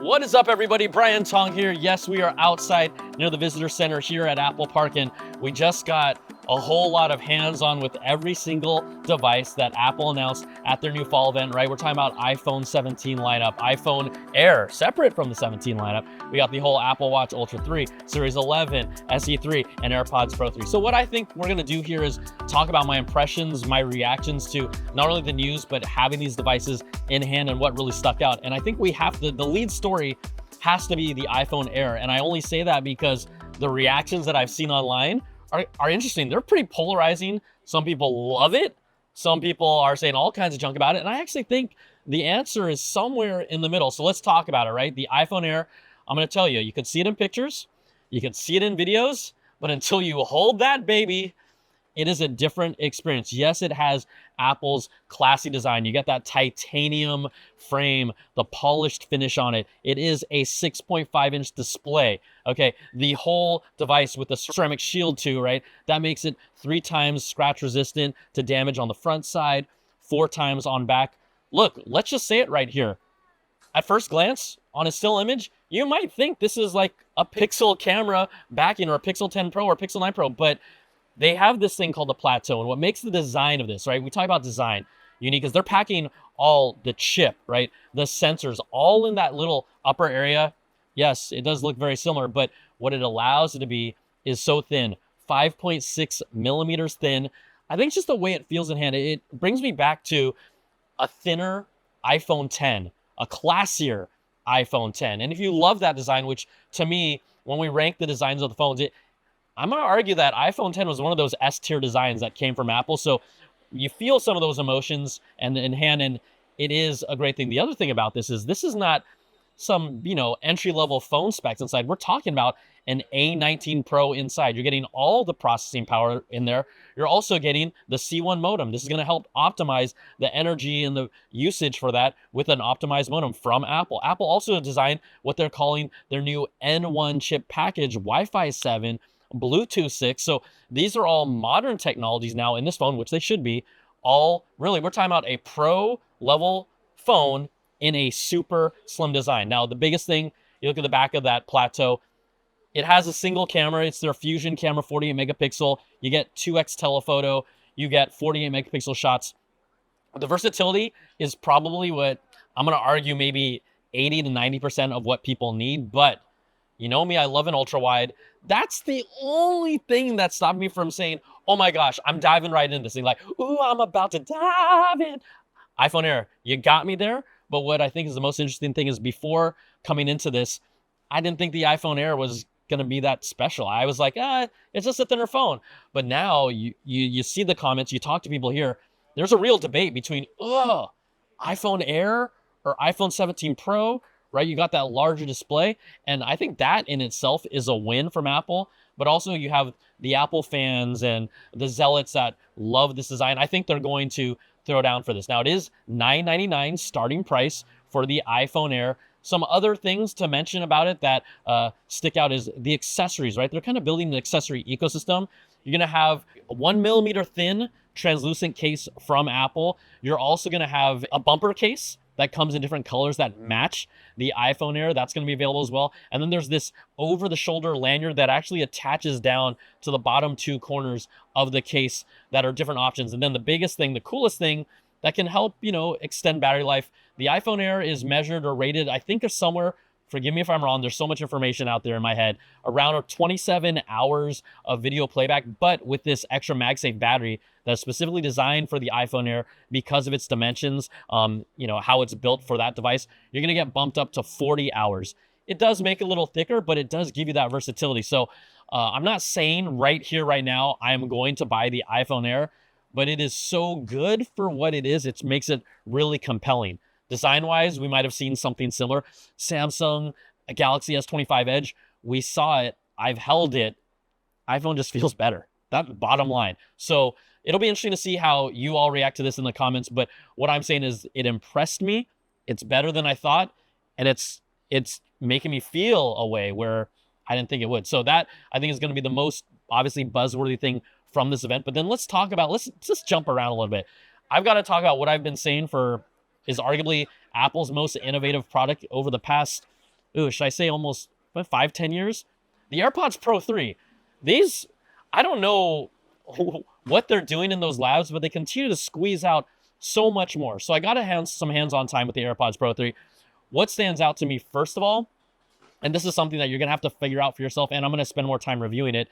What is up, everybody? Brian Tong here. Yes, we are outside near the visitor center here at Apple Park, and we just got a whole lot of hands-on with every single device that Apple announced at their new fall event, right? We're talking about iPhone 17 lineup, iPhone Air, separate from the 17 lineup. We got the whole Apple Watch Ultra 3, Series 11, SE 3, and AirPods Pro 3. So what I think we're gonna do here is talk about my impressions, my reactions to not only the news, but having these devices in hand and what really stuck out. And I think we have to, the lead story has to be the iPhone Air. And I only say that because the reactions that I've seen online are interesting. They're pretty polarizing. Some people love it. Some people are saying all kinds of junk about it. And I actually think the answer is somewhere in the middle. So let's talk about it, right? The iPhone Air, I'm gonna tell you, you can see it in pictures, you can see it in videos, but until you hold that baby, it is a different experience. Yes, it has Apple's classy design. You get that titanium frame, the polished finish on it. It is a 6.5-inch display. Okay, the whole device with the ceramic shield too, right? That makes it 3 times scratch resistant to damage on the front side, 4 times on back. Look, let's just say it right here. At first glance, on a still image, you might think this is like a Pixel camera backing or a Pixel 10 Pro or Pixel 9 Pro, but they have this thing called the plateau. And what makes the design of this, right? We talk about design unique is they're packing all the chip, right? The sensors all in that little upper area. Yes, it does look very similar, but what it allows it to be is so thin, 5.6 millimeters thin. I think it's just the way it feels in hand. It brings me back to a thinner iPhone 10, a classier iPhone 10. And if you love that design, which to me, when we rank the designs of the phones, I'm going to argue that iPhone 10 was one of those S-tier designs that came from Apple. So you feel some of those emotions and in hand, and it is a great thing. The other thing about this is not some, entry-level phone specs inside. We're talking about an A19 Pro inside. You're getting all the processing power in there. You're also getting the C1 modem. This is going to help optimize the energy and the usage for that with an optimized modem from Apple. Apple also designed what they're calling their new N1 chip package, Wi-Fi 7, Bluetooth 6. So these are all modern technologies now in this phone, which they should be. All really, we're talking about a pro level phone in a super slim design. Now, the biggest thing, you look at the back of that plateau, it has a single camera. It's their Fusion camera, 48 megapixel. You get 2x telephoto. You get 48 megapixel shots. The versatility is probably what I'm going to argue maybe 80 to 90% of what people need. But you know me, I love an ultra wide. That's the only thing that stopped me from saying, oh my gosh, I'm diving right into this thing. Like, ooh, I'm about to dive in. iPhone Air, you got me there. But what I think is the most interesting thing is before coming into this, I didn't think the iPhone Air was going to be that special. I was like, it's just a thinner phone. But now you see the comments, you talk to people here. There's a real debate between, iPhone Air or iPhone 17 Pro, right? You got that larger display. And I think that in itself is a win from Apple. But also you have the Apple fans and the zealots that love this design. I think they're going to throw down for this. Now, it is $999 starting price for the iPhone Air. Some other things to mention about it that stick out is the accessories, right? They're kind of building an accessory ecosystem. You're going to have a 1 millimeter thin translucent case from Apple. You're also going to have a bumper case that comes in different colors that match the iPhone Air. That's going to be available as well. And then there's this over-the-shoulder lanyard that actually attaches down to the bottom 2 corners of the case that are different options. And then the biggest thing, the coolest thing that can help, extend battery life, the iPhone Air is measured or rated, I think, somewhere, forgive me if I'm wrong, there's so much information out there in my head, around 27 hours of video playback, but with this extra MagSafe battery that's specifically designed for the iPhone Air because of its dimensions, how it's built for that device, you're going to get bumped up to 40 hours. It does make it a little thicker, but it does give you that versatility. So I'm not saying right here, right now, I'm going to buy the iPhone Air, but it is so good for what it is. It makes it really compelling. Design-wise, we might have seen something similar. Samsung, a Galaxy S25 Edge, we saw it. I've held it. iPhone just feels better. That's bottom line. So it'll be interesting to see how you all react to this in the comments. But what I'm saying is it impressed me. It's better than I thought. And it's making me feel a way where I didn't think it would. So that, I think, is going to be the most, obviously, buzzworthy thing from this event. But then let's just jump around a little bit. I've got to talk about what I've been saying is arguably Apple's most innovative product over the past should I say almost 5-10 years? The AirPods Pro 3, these, I don't know what they're doing in those labs, but they continue to squeeze out so much more. So I got some hands-on time with the AirPods Pro 3. What stands out to me, first of all, and this is something that you're going to have to figure out for yourself, and I'm going to spend more time reviewing it,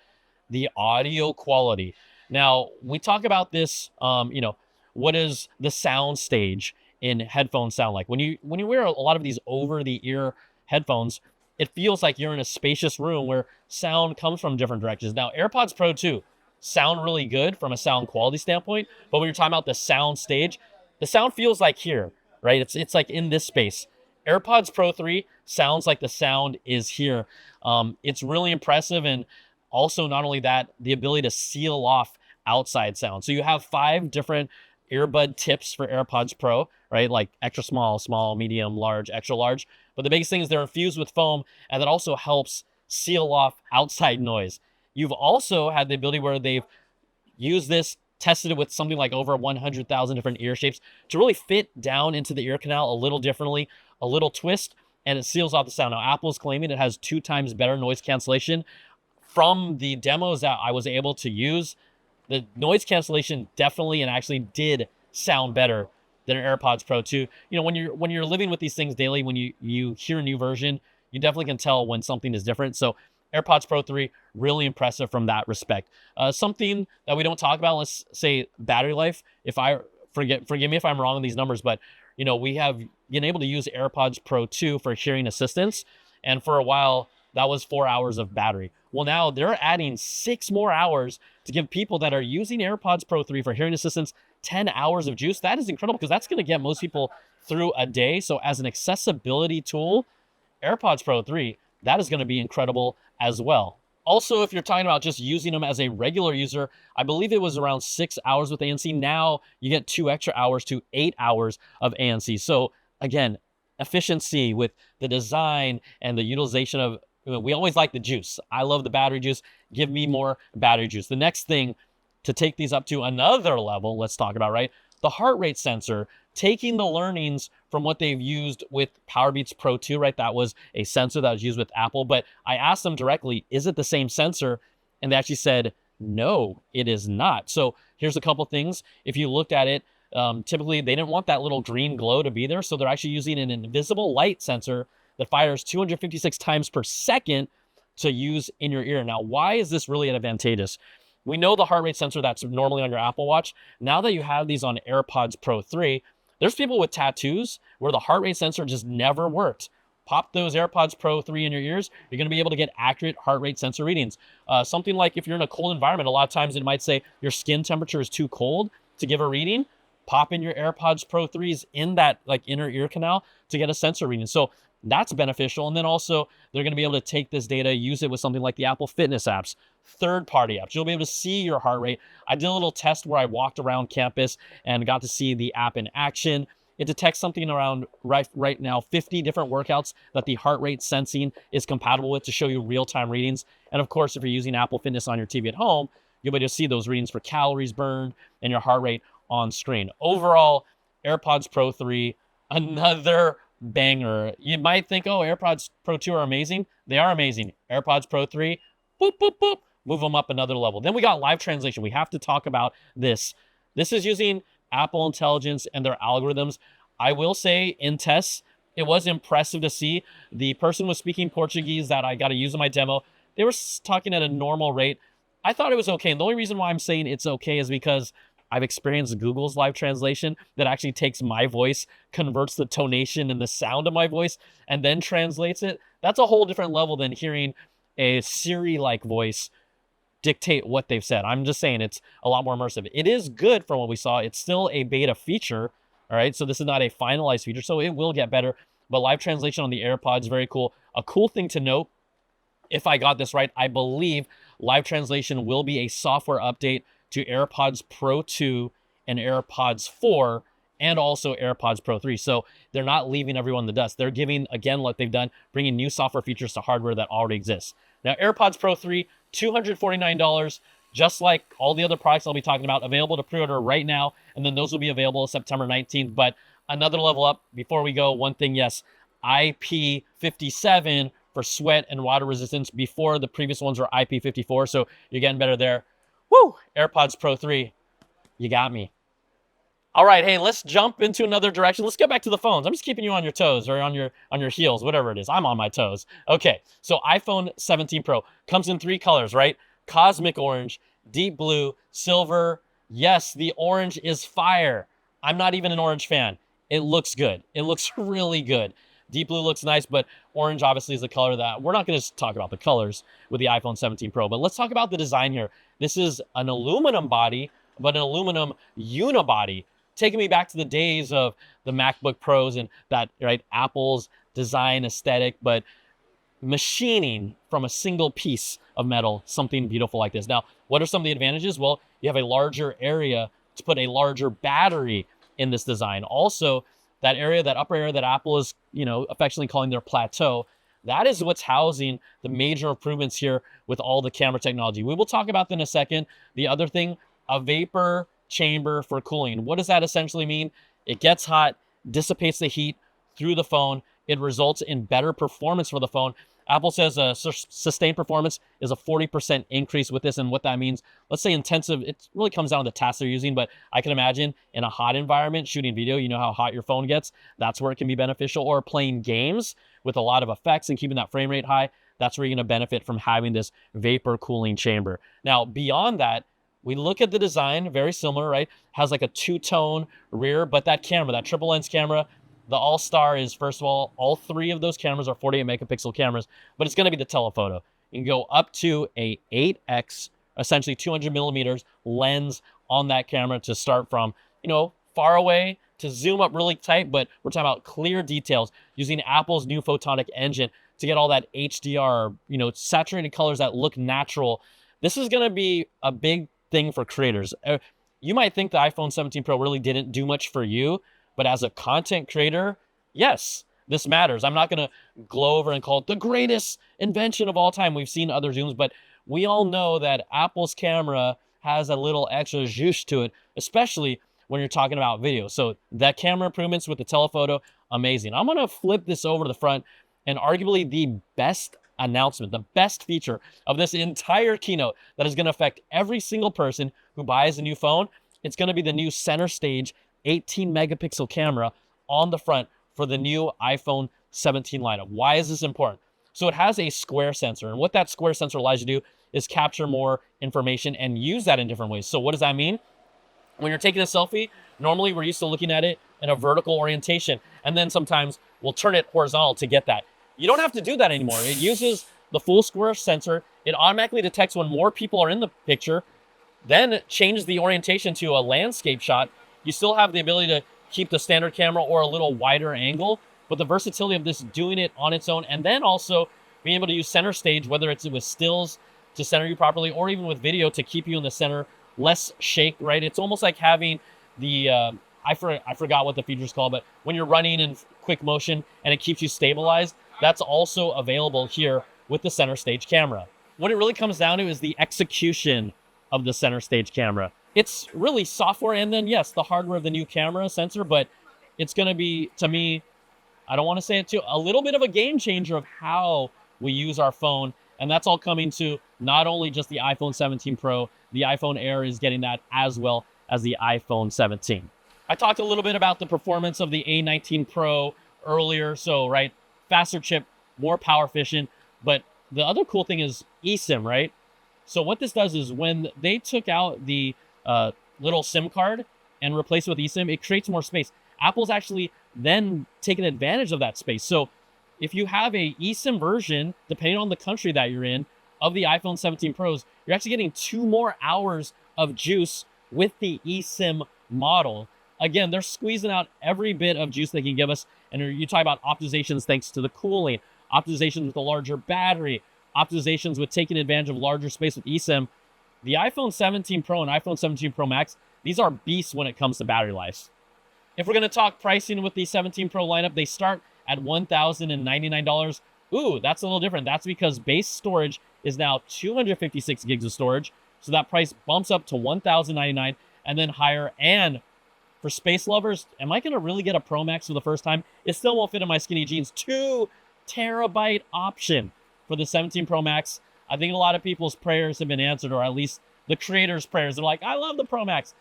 the audio quality. Now, we talk about this, what does the sound stage in headphones sound like? When you wear a lot of these over-the-ear headphones, it feels like you're in a spacious room where sound comes from different directions. Now, AirPods Pro 2 sound really good from a sound quality standpoint, but when you're talking about the sound stage, the sound feels like here, right? It's like in this space. AirPods Pro 3 sounds like the sound is here. It's really impressive, and also not only that, the ability to seal off outside sound. So you have 5 different earbud tips for AirPods Pro, right? Like extra small, small, medium, large, extra large. But the biggest thing is they're infused with foam, and that also helps seal off outside noise. You've also had the ability where they've used this, tested it with something like over 100,000 different ear shapes to really fit down into the ear canal a little differently, a little twist, and it seals off the sound. Now, Apple's claiming it has 2 times better noise cancellation. From the demos that I was able to use, the noise cancellation definitely and actually did sound better than an AirPods Pro 2. When you're living with these things daily, when you hear a new version, you definitely can tell when something is different. So AirPods Pro 3, really impressive from that respect. Something that we don't talk about, let's say battery life. If I forgive me if I'm wrong on these numbers, but we have been able to use AirPods Pro 2 for hearing assistance, and for a while that was 4 hours of battery. Well, now they're adding 6 more hours to give people that are using AirPods Pro 3 for hearing assistance 10 hours of juice. That is incredible, because that's going to get most people through a day. So as an accessibility tool, AirPods Pro 3, that is going to be incredible as well. Also, if you're talking about just using them as a regular user, I believe it was around 6 hours with ANC. Now you get 2 extra hours to 8 hours of ANC. So again, efficiency with the design and the utilization of, we always like the juice. I love the battery juice. Give me more battery juice. The next thing to take these up to another level, let's talk about, right? The heart rate sensor, taking the learnings from what they've used with Powerbeats Pro 2, right? That was a sensor that was used with Apple, but I asked them directly, is it the same sensor? And they actually said, no, it is not. So here's a couple things. If you looked at it, typically they didn't want that little green glow to be there. So they're actually using an invisible light sensor that fires 256 times per second to use in your ear. Now, why is this really advantageous? We know the heart rate sensor that's normally on your Apple Watch. Now that you have these on AirPods Pro 3, there's people with tattoos where the heart rate sensor just never worked. Pop those AirPods Pro 3 in your ears, you're going to be able to get accurate heart rate sensor readings. Something like if you're in a cold environment, a lot of times it might say your skin temperature is too cold to give a reading. Pop in your AirPods Pro 3s in that inner ear canal to get a sensor reading. So that's beneficial. And then also they're going to be able to take this data, use it with something like the Apple Fitness apps, third-party apps. You'll be able to see your heart rate. I did a little test where I walked around campus and got to see the app in action. It detects something around right now 50 different workouts that the heart rate sensing is compatible with to show you real-time readings. And of course, if you're using Apple Fitness on your TV at home, you'll be able to see those readings for calories burned and your heart rate on screen. Overall, AirPods Pro 3, another banger. You might think, oh, AirPods Pro 2 are amazing. They are amazing. AirPods Pro 3, boop, boop, boop, move them up another level. Then we got live translation. We have to talk about this. This is using Apple Intelligence and their algorithms. I will say in tests, it was impressive to see. The person was speaking Portuguese that I got to use in my demo. They were talking at a normal rate. I thought it was okay. And the only reason why I'm saying it's okay is because I've experienced Google's live translation that actually takes my voice, converts the tonation and the sound of my voice, and then translates it. That's a whole different level than hearing a Siri-like voice dictate what they've said. I'm just saying it's a lot more immersive. It is good from what we saw. It's still a beta feature, all right? So this is not a finalized feature, so it will get better. But live translation on the AirPods, very cool. A cool thing to note, if I got this right, I believe live translation will be a software update to AirPods Pro 2 and AirPods 4 and also AirPods Pro 3. So they're not leaving everyone in the dust. They're giving, again, what they've done, bringing new software features to hardware that already exists. Now, AirPods Pro 3, $249, just like all the other products I'll be talking about, available to pre-order right now, and then those will be available September 19th. But another level up, before we go, one thing, yes, IP57 for sweat and water resistance. Before, the previous ones were IP54, so you're getting better there. Woo! AirPods Pro 3, you got me. All right, hey, let's jump into another direction. Let's get back to the phones. I'm just keeping you on your toes or on your heels, whatever it is. I'm on my toes. Okay, so iPhone 17 Pro comes in 3 colors, right? Cosmic orange, deep blue, silver. Yes, the orange is fire. I'm not even an orange fan. It looks good. It looks really good. Deep blue looks nice, but orange obviously is the color that we're not going to talk about the colors with the iPhone 17 Pro, but let's talk about the design here. This is an aluminum body, but an aluminum unibody, taking me back to the days of the MacBook Pros and that, right, Apple's design aesthetic, but machining from a single piece of metal, something beautiful like this. Now, what are some of the advantages? Well, you have a larger area to put a larger battery in this design. Also, that area, that upper area that Apple is, affectionately calling their plateau, that is what's housing the major improvements here with all the camera technology. We will talk about that in a second. The other thing, a vapor chamber for cooling. What does that essentially mean? It gets hot, dissipates the heat through the phone. It results in better performance for the phone. Apple says sustained performance is a 40% increase with this. And what that means, let's say intensive, it really comes down to the tasks they're using, but I can imagine in a hot environment, shooting video, you know how hot your phone gets. That's where it can be beneficial. Or playing games with a lot of effects and keeping that frame rate high. That's where you're going to benefit from having this vapor cooling chamber. Now, beyond that, we look at the design, very similar, right? Has like a 2-tone rear, but that camera, that triple lens camera, the all-star is, first of all 3 of those cameras are 48 megapixel cameras, but it's going to be the telephoto. You can go up to a 8x, essentially 200 millimeters lens on that camera to start from, far away to zoom up really tight, but we're talking about clear details using Apple's new photonic engine to get all that HDR, saturated colors that look natural. This is going to be a big thing for creators. You might think the iPhone 17 Pro really didn't do much for you, but as a content creator, yes, this matters. I'm not going to glow over and call it the greatest invention of all time. We've seen other zooms, but we all know that Apple's camera has a little extra zhoosh to it, especially when you're talking about video. So that camera improvements with the telephoto, amazing. I'm going to flip this over to the front, and arguably the best announcement, the best feature of this entire keynote that is going to affect every single person who buys a new phone. It's going to be the new center stage 18 megapixel camera on the front for the new iPhone 17 lineup. Why is this important? So it has a square sensor, and what that square sensor allows you to do is capture more information and use that in different ways. So what does that mean? When you're taking a selfie, normally we're used to looking at it in a vertical orientation, and then sometimes we'll turn it horizontal to get that. You don't have to do that anymore. It uses the full square sensor. It automatically detects when more people are in the picture, then it changes the orientation to a landscape shot. You still have the ability to keep the standard camera or a little wider angle, but the versatility of this doing it on its own, and then also being able to use center stage, whether it's with stills to center you properly or even with video to keep you in the center, less shake, right? It's almost like having the, I forgot what the feature's called, but when you're running in quick motion and it keeps you stabilized, that's also available here with the center stage camera. What it really comes down to is the execution of the center stage camera. It's really software and then, yes, the hardware of the new camera sensor, but it's going to be, to me, I don't want to say it too, a little bit of a game changer of how we use our phone. And that's all coming to not only just the iPhone 17 Pro, the iPhone Air is getting that as well as the iPhone 17. I talked a little bit about the performance of the A19 Pro earlier. So, right, faster chip, more power efficient. But the other cool thing is eSIM, right? So what this does is when they took out the little SIM card and replaced it with eSIM, it creates more space. Apple's actually then taken advantage of that space. So if you have a eSIM version, depending on the country that you're in, of the iPhone 17 Pros, you're actually getting 2 more hours of juice with the eSIM model. Again, they're squeezing out every bit of juice they can give us. And you talk about optimizations thanks to the cooling, optimizations with a larger battery, optimizations with taking advantage of larger space with eSIM. The iPhone 17 Pro and iPhone 17 Pro Max, these are beasts when it comes to battery life. If we're going to talk pricing with the 17 Pro lineup, they start at $1,099. Ooh, that's a little different. That's because base storage is now 256 gigs of storage. So that price bumps up to $1,099 and then higher. And For space lovers, am I gonna really get a Pro Max for the first time? It still won't fit in my skinny jeans. 2 terabyte option for the 17 Pro Max. I think a lot of people's prayers have been answered, or at least the creators' prayers. They're like, I love the Pro Max.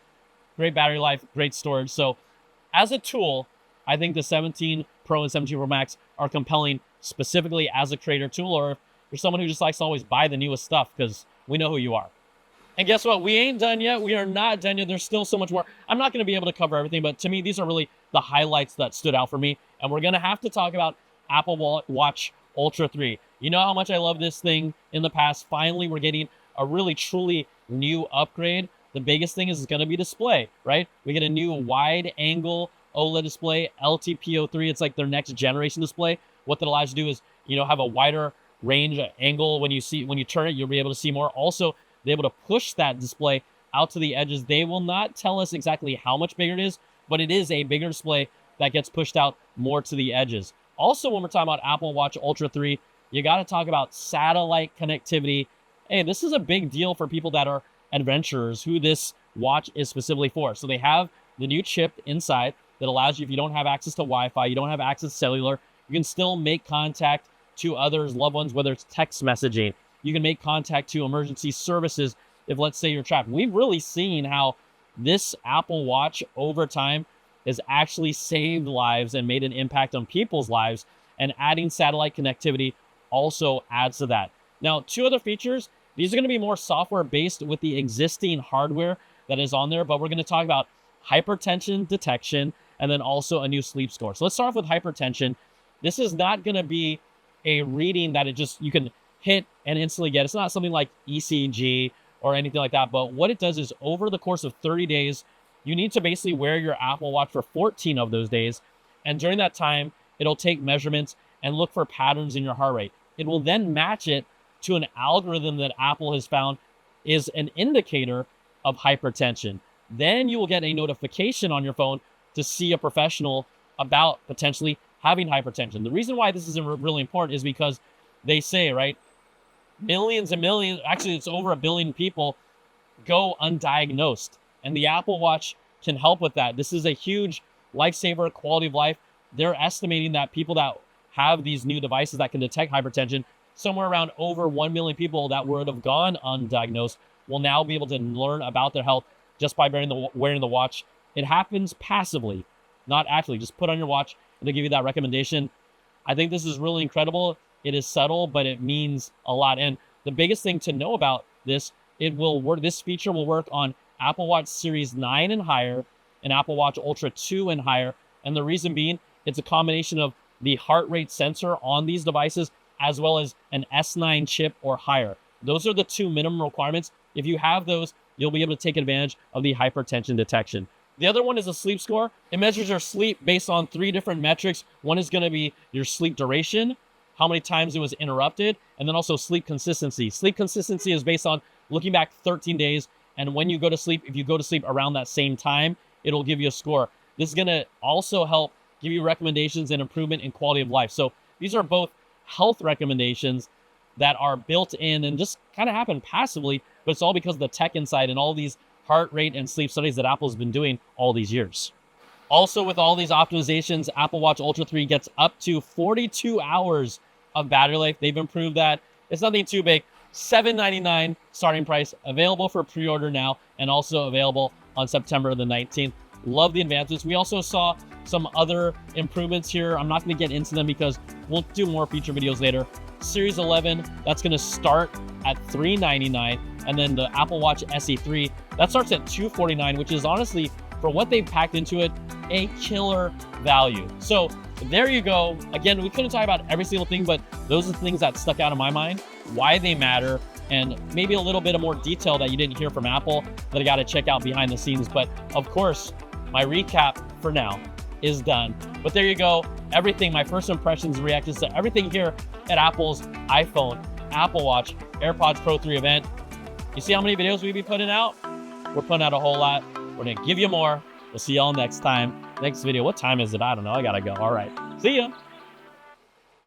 Great battery life, great storage. So as a tool, I think the 17 Pro and 17 Pro Max are compelling specifically as a creator tool, or if you're someone who just likes to always buy the newest stuff, because we know who you are. And guess what? We ain't done yet. We are not done yet. There's still so much more. I'm not going to be able to cover everything, but to me, these are really the highlights that stood out for me. And we're going to have to talk about Apple Watch Ultra 3. You know how much I love this thing in the past. Finally, we're getting a really, truly new upgrade. The biggest thing is going to be display, right? We get a new wide angle OLED display, LTPO3. It's like their next generation display. What that allows you to do is, have a wider range angle. When you turn it, you'll be able to see more. Also, they're able to push that display out to the edges. They will not tell us exactly how much bigger it is, but it is a bigger display that gets pushed out more to the edges. Also, when we're talking about Apple Watch Ultra 3, you got to talk about satellite connectivity. Hey, this is a big deal for people that are adventurers, who this watch is specifically for. So they have the new chip inside that allows you, if you don't have access to Wi-Fi, you don't have access to cellular, you can still make contact to others, loved ones, whether it's text messaging. You can make contact to emergency services if, let's say, you're trapped. We've really seen how this Apple Watch over time has actually saved lives and made an impact on people's lives, and adding satellite connectivity also adds to that. Now, 2 other features. These are going to be more software-based with the existing hardware that is on there, but we're going to talk about hypertension detection and then also a new sleep score. So let's start off with hypertension. This is not going to be a reading that you can hit and instantly get. It's not something like ECG or anything like that, but what it does is, over the course of 30 days, you need to basically wear your Apple Watch for 14 of those days, and during that time, it'll take measurements and look for patterns in your heart rate. It will then match it to an algorithm that Apple has found is an indicator of hypertension. Then you will get a notification on your phone to see a professional about potentially having hypertension. The reason why this is really important is because they say, right, millions and millions, actually it's over 1 billion people go undiagnosed, and the Apple Watch can help with that. This is a huge lifesaver, quality of life. They're estimating that people that have these new devices that can detect hypertension, somewhere around over 1 million people that would have gone undiagnosed, will now be able to learn about their health just by wearing the watch. It happens passively, not actively. Just put on your watch and they'll give you that recommendation. I think this is really incredible. It is subtle, but it means a lot. And the biggest thing to know about this, this feature will work on Apple Watch Series 9 and higher, and Apple Watch Ultra 2 and higher. And the reason being, it's a combination of the heart rate sensor on these devices, as well as an S9 chip or higher. Those are the 2 minimum requirements. If you have those, you'll be able to take advantage of the hypertension detection. The other one is a sleep score. It measures your sleep based on 3 different metrics. One is going to be your sleep duration, how many times it was interrupted, and then also sleep consistency. Sleep consistency is based on looking back 13 days, and when you go to sleep, if you go to sleep around that same time, it'll give you a score. This is going to also help give you recommendations and improvement in quality of life. So these are both health recommendations that are built in and just kind of happen passively, but it's all because of the tech inside and all these heart rate and sleep studies that Apple's been doing all these years. Also, with all these optimizations, Apple Watch Ultra 3 gets up to 42 hours of battery life. They've improved that. It's nothing too big. $799 starting price, available for pre-order now, and also available on September the 19th. Love the advancements. We also saw some other improvements here. I'm not going to get into them because we'll do more feature videos later. Series 11, that's going to start at $399, and then the Apple Watch SE 3, that starts at $249, which is honestly, for what they've packed into it, a killer value. So there you go. Again, we couldn't talk about every single thing, but those are the things that stuck out in my mind, why they matter, and maybe a little bit of more detail that you didn't hear from Apple that I got to check out behind the scenes. But of course, my recap for now is done. But there you go. Everything, my first impressions, reactions to everything here at Apple's iPhone, Apple Watch, AirPods Pro 3 event. You see how many videos we'll be putting out? We're putting out a whole lot. We're going to give you more. We'll see y'all next time. Next video. What time is it? I don't know. I got to go. All right. See ya.